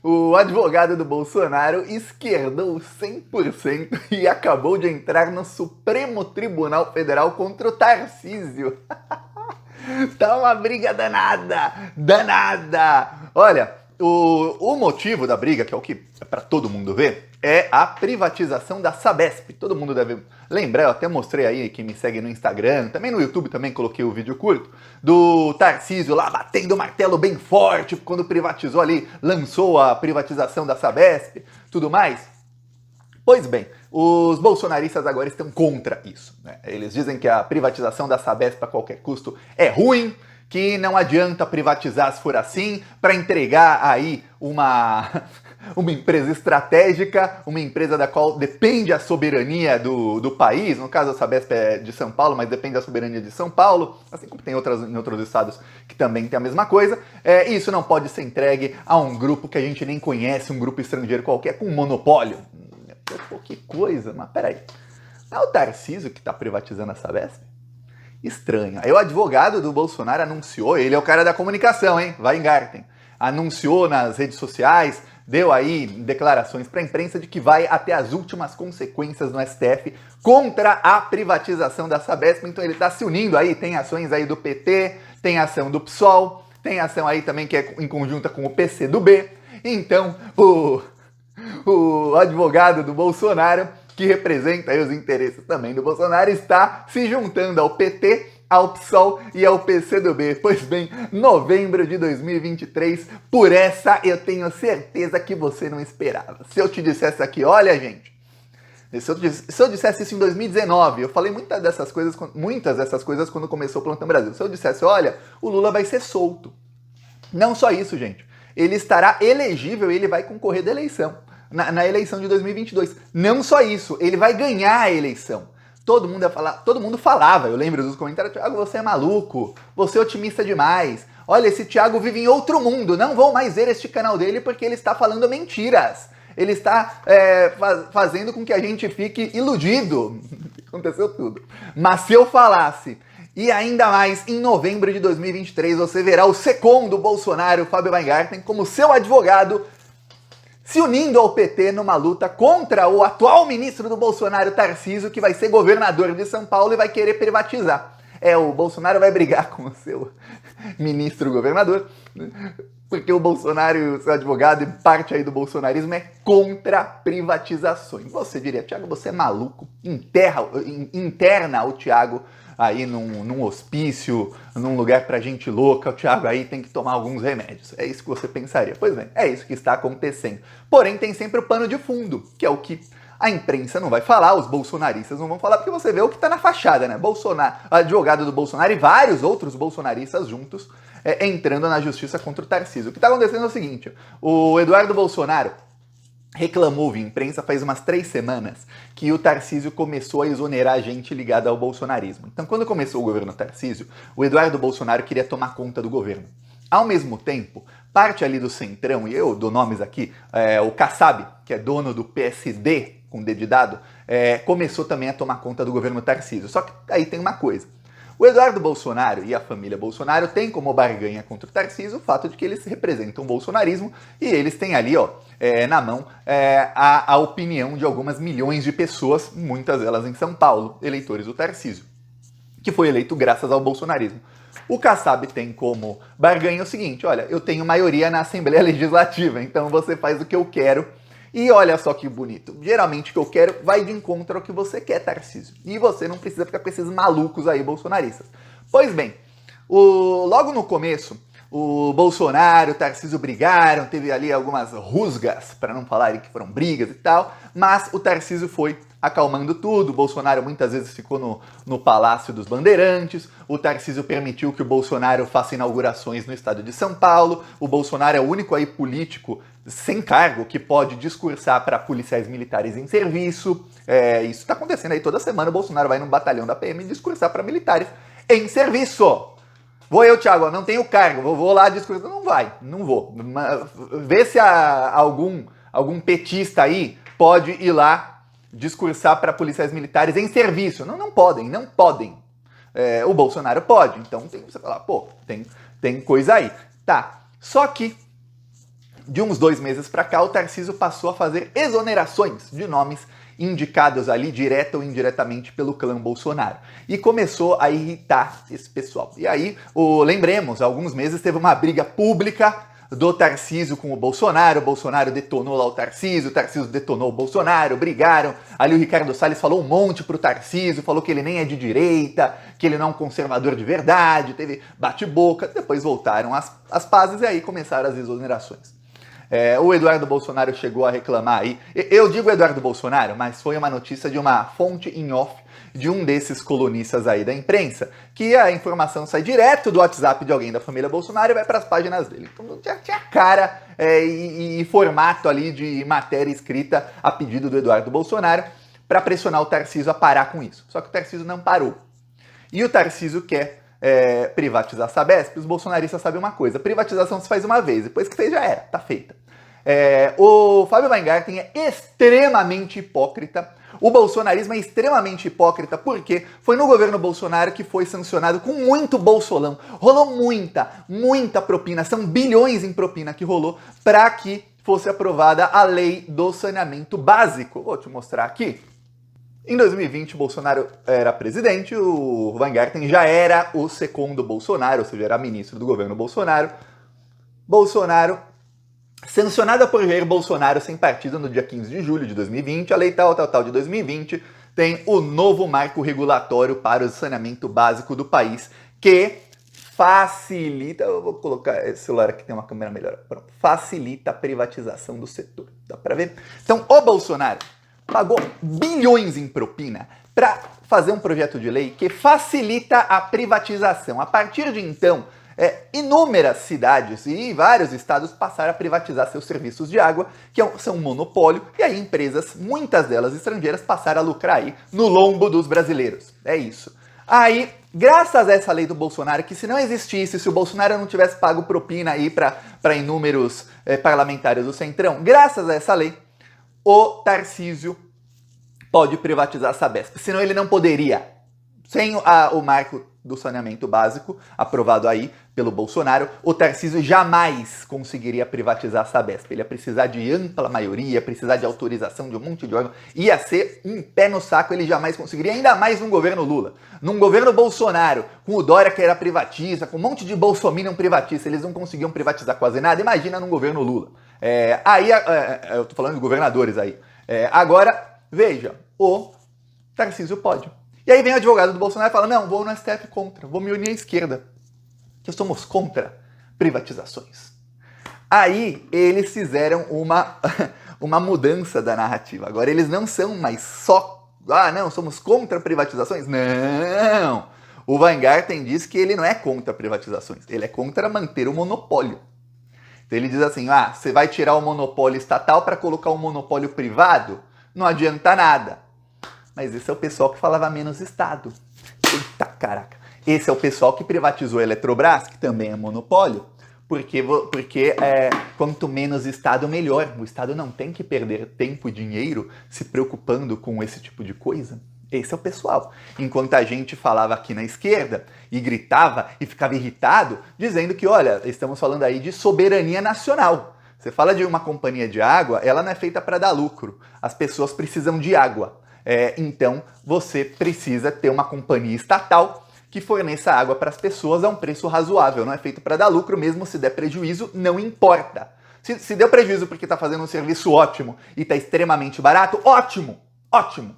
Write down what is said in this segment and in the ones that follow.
O advogado do Bolsonaro esquerdou 100% e acabou de entrar no Supremo Tribunal Federal contra o Tarcísio. Tá uma briga danada, danada. Olha, o motivo da briga, que é o que é para todo mundo ver, é a privatização da Sabesp. Todo mundo deve lembrar, eu até mostrei aí, quem me segue no Instagram, também no YouTube também coloquei o vídeo curto, do Tarcísio lá batendo o martelo bem forte, quando privatizou ali, lançou a privatização da Sabesp, tudo mais. Pois bem, os bolsonaristas agora estão contra isso, né? Eles dizem que a privatização da Sabesp a qualquer custo é ruim, que não adianta privatizar se for assim, para entregar aí uma empresa estratégica, uma empresa da qual depende a soberania do país, no caso a Sabesp é de São Paulo, mas depende da soberania de São Paulo, assim como tem em outros estados que também tem a mesma coisa, isso não pode ser entregue a um grupo que a gente nem conhece, um grupo estrangeiro qualquer, com um monopólio. Pô, que coisa, mas peraí, é o Tarcísio que está privatizando a Sabesp? Estranho. Aí o advogado do Bolsonaro anunciou, ele é o cara da comunicação, hein? Weingarten. Anunciou nas redes sociais, deu aí declarações para a imprensa de que vai até as últimas consequências no STF contra a privatização da Sabesp. Então ele está se unindo aí, tem ações aí do PT, tem ação do PSOL, tem ação aí também que é em conjunta com o PCdoB. Então o advogado do Bolsonaro, que representa aí os interesses também do Bolsonaro, está se juntando ao PT, ao PSOL e ao PCdoB. Pois bem, novembro de 2023, por essa eu tenho certeza que você não esperava. Se eu te dissesse aqui, olha gente, se eu dissesse isso em 2019, eu falei muitas dessas coisas quando começou o Plantão Brasil. Se eu dissesse, olha, o Lula vai ser solto. Não só isso, gente. Ele estará elegível e ele vai concorrer da eleição. Na eleição de 2022. Não só isso, ele vai ganhar a eleição. Todo mundo falava, eu lembro dos comentários, Thiago, você é maluco, você é otimista demais. Olha, esse Thiago vive em outro mundo, não vão mais ver este canal dele porque ele está falando mentiras. Ele está fazendo com que a gente fique iludido. Aconteceu tudo. Mas se eu falasse, e ainda mais em novembro de 2023, você verá o secom do Bolsonaro, Fábio Weingarten, como seu advogado, se unindo ao PT numa luta contra o atual ministro do Bolsonaro, Tarcísio, que vai ser governador de São Paulo e vai querer privatizar. O Bolsonaro vai brigar com o seu ministro governador, porque o Bolsonaro e o seu advogado e parte aí do bolsonarismo é contra privatizações. Você diria, Thiago, você é maluco? Interna o Thiago aí num hospício, num lugar pra gente louca, o Thiago aí tem que tomar alguns remédios. É isso que você pensaria. Pois bem, é isso que está acontecendo. Porém, tem sempre o pano de fundo, que é o que a imprensa não vai falar, os bolsonaristas não vão falar, porque você vê o que tá na fachada, né? Bolsonaro, advogado do Bolsonaro e vários outros bolsonaristas juntos entrando na justiça contra o Tarcísio. O que tá acontecendo é o seguinte, o Eduardo Bolsonaro reclamou via imprensa faz umas 3 semanas que o Tarcísio começou a exonerar gente ligada ao bolsonarismo. Então, quando começou o governo Tarcísio, o Eduardo Bolsonaro queria tomar conta do governo. Ao mesmo tempo, parte ali do Centrão, e eu dou nomes aqui, o Kassab, que é dono do PSD, com D de dado, começou também a tomar conta do governo Tarcísio. Só que aí tem uma coisa. O Eduardo Bolsonaro e a família Bolsonaro têm como barganha contra o Tarcísio o fato de que eles representam o bolsonarismo e eles têm ali, na mão, a opinião de algumas milhões de pessoas, muitas delas em São Paulo, eleitores do Tarcísio, que foi eleito graças ao bolsonarismo. O Kassab tem como barganha o seguinte, olha, eu tenho maioria na Assembleia Legislativa, então você faz o que eu quero. E olha só que bonito, geralmente o que eu quero vai de encontro ao que você quer, Tarcísio. E você não precisa ficar com esses malucos aí bolsonaristas. Pois bem, logo no começo, o Bolsonaro e o Tarcísio brigaram, teve ali algumas rusgas, para não falar que foram brigas e tal, mas o Tarcísio foi acalmando tudo, o Bolsonaro muitas vezes ficou no Palácio dos Bandeirantes, o Tarcísio permitiu que o Bolsonaro faça inaugurações no estado de São Paulo, o Bolsonaro é o único aí político sem cargo que pode discursar para policiais militares em serviço, isso está acontecendo aí toda semana, o Bolsonaro vai num batalhão da PM discursar para militares em serviço. Vou eu, Thiago, não tenho cargo, vou lá discursar, não vou. Vê se algum petista aí pode ir lá discursar para policiais militares em serviço. Não podem. O Bolsonaro pode, então você fala, pô, tem coisa aí. Tá, só que de uns 2 meses para cá, o Tarcísio passou a fazer exonerações de nomes indicados ali direta ou indiretamente pelo clã Bolsonaro. E começou a irritar esse pessoal. E aí, lembremos, há alguns meses teve uma briga pública do Tarcísio com o Bolsonaro detonou lá o Tarcísio detonou o Bolsonaro, brigaram, ali o Ricardo Salles falou um monte pro Tarcísio, falou que ele nem é de direita, que ele não é um conservador de verdade, teve bate-boca, depois voltaram as pazes e aí começaram as exonerações. O Eduardo Bolsonaro chegou a reclamar aí, eu digo Eduardo Bolsonaro, mas foi uma notícia de uma fonte em off de um desses colunistas aí da imprensa, que a informação sai direto do WhatsApp de alguém da família Bolsonaro e vai para as páginas dele. Então já tinha cara e formato ali de matéria escrita a pedido do Eduardo Bolsonaro para pressionar o Tarcísio a parar com isso. Só que o Tarcísio não parou. E o Tarcísio quer privatizar a Sabesp. Os bolsonaristas sabem uma coisa, privatização se faz uma vez, depois que fez já era, tá feita. O Fábio Weingarten é extremamente hipócrita. O bolsonarismo é extremamente hipócrita porque foi no governo Bolsonaro que foi sancionado com muito bolsolão. Rolou muita propina, são bilhões em propina que rolou para que fosse aprovada a lei do saneamento básico. Vou te mostrar aqui. Em 2020, Bolsonaro era presidente, o Weingarten já era o segundo Bolsonaro, ou seja, era ministro do governo Bolsonaro. Bolsonaro, sancionada por Jair Bolsonaro sem partido no dia 15 de julho de 2020, a lei tal de 2020 tem o novo marco regulatório para o saneamento básico do país, que facilita, eu vou colocar esse celular aqui, tem uma câmera melhor, pronto, facilita a privatização do setor, dá pra ver? Então, o Bolsonaro pagou bilhões em propina para fazer um projeto de lei que facilita a privatização. A partir de então, inúmeras cidades e vários estados passaram a privatizar seus serviços de água, que são um monopólio, e aí empresas, muitas delas estrangeiras, passaram a lucrar aí no lombo dos brasileiros. É isso. Aí, graças a essa lei do Bolsonaro, que se não existisse, se o Bolsonaro não tivesse pago propina aí para inúmeros parlamentares do Centrão, graças a essa lei, o Tarcísio pode privatizar a Sabesp, senão ele não poderia. Sem o marco do saneamento básico, aprovado aí pelo Bolsonaro, o Tarcísio jamais conseguiria privatizar a Sabesp. Ele ia precisar de ampla maioria, ia precisar de autorização de um monte de órgão, ia ser um pé no saco, ele jamais conseguiria, ainda mais num governo Lula. Num governo Bolsonaro, com o Dória que era privatista, com um monte de bolsominion privatista, eles não conseguiam privatizar quase nada, imagina num governo Lula. Eu tô falando de governadores aí. Agora, veja, o Tarcísio pode. E aí vem o advogado do Bolsonaro e fala, não, vou no STF contra, vou me unir à esquerda, que somos contra privatizações. Aí eles fizeram uma mudança da narrativa. Agora eles não são mais só, não, somos contra privatizações. Não! O Weingarten diz que ele não é contra privatizações, ele é contra manter o monopólio. Então ele diz assim, você vai tirar o monopólio estatal para colocar um monopólio privado? Não adianta nada. Mas esse é o pessoal que falava menos Estado. Eita, caraca. Esse é o pessoal que privatizou a Eletrobras, que também é monopólio, porque quanto menos Estado, melhor. O Estado não tem que perder tempo e dinheiro se preocupando com esse tipo de coisa. Esse é o pessoal. Enquanto a gente falava aqui na esquerda e gritava e ficava irritado, dizendo que, olha, estamos falando aí de soberania nacional. Você fala de uma companhia de água, ela não é feita para dar lucro. As pessoas precisam de água. Então, você precisa ter uma companhia estatal que forneça água para as pessoas a um preço razoável. Não é feito para dar lucro, mesmo se der prejuízo, não importa. Se deu prejuízo porque está fazendo um serviço ótimo e está extremamente barato, ótimo, ótimo.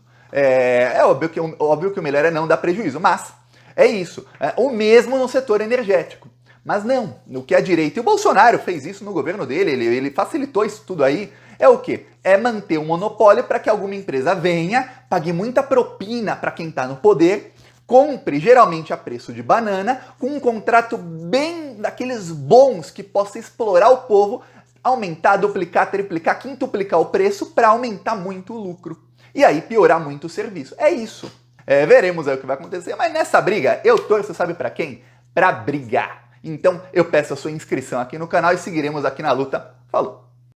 Óbvio que o melhor é não dar prejuízo, mas é isso. O mesmo no setor energético. Mas não, no que a direita, e o Bolsonaro fez isso no governo dele, ele facilitou isso tudo aí, é o quê? É manter um monopólio para que alguma empresa venha, pague muita propina para quem está no poder, compre geralmente a preço de banana, com um contrato bem daqueles bons que possa explorar o povo, aumentar, duplicar, triplicar, quintuplicar o preço para aumentar muito o lucro. E aí piorar muito o serviço. É isso. Veremos aí o que vai acontecer, mas nessa briga eu torço, sabe para quem? Para brigar. Então eu peço a sua inscrição aqui no canal e seguiremos aqui na luta. Falou!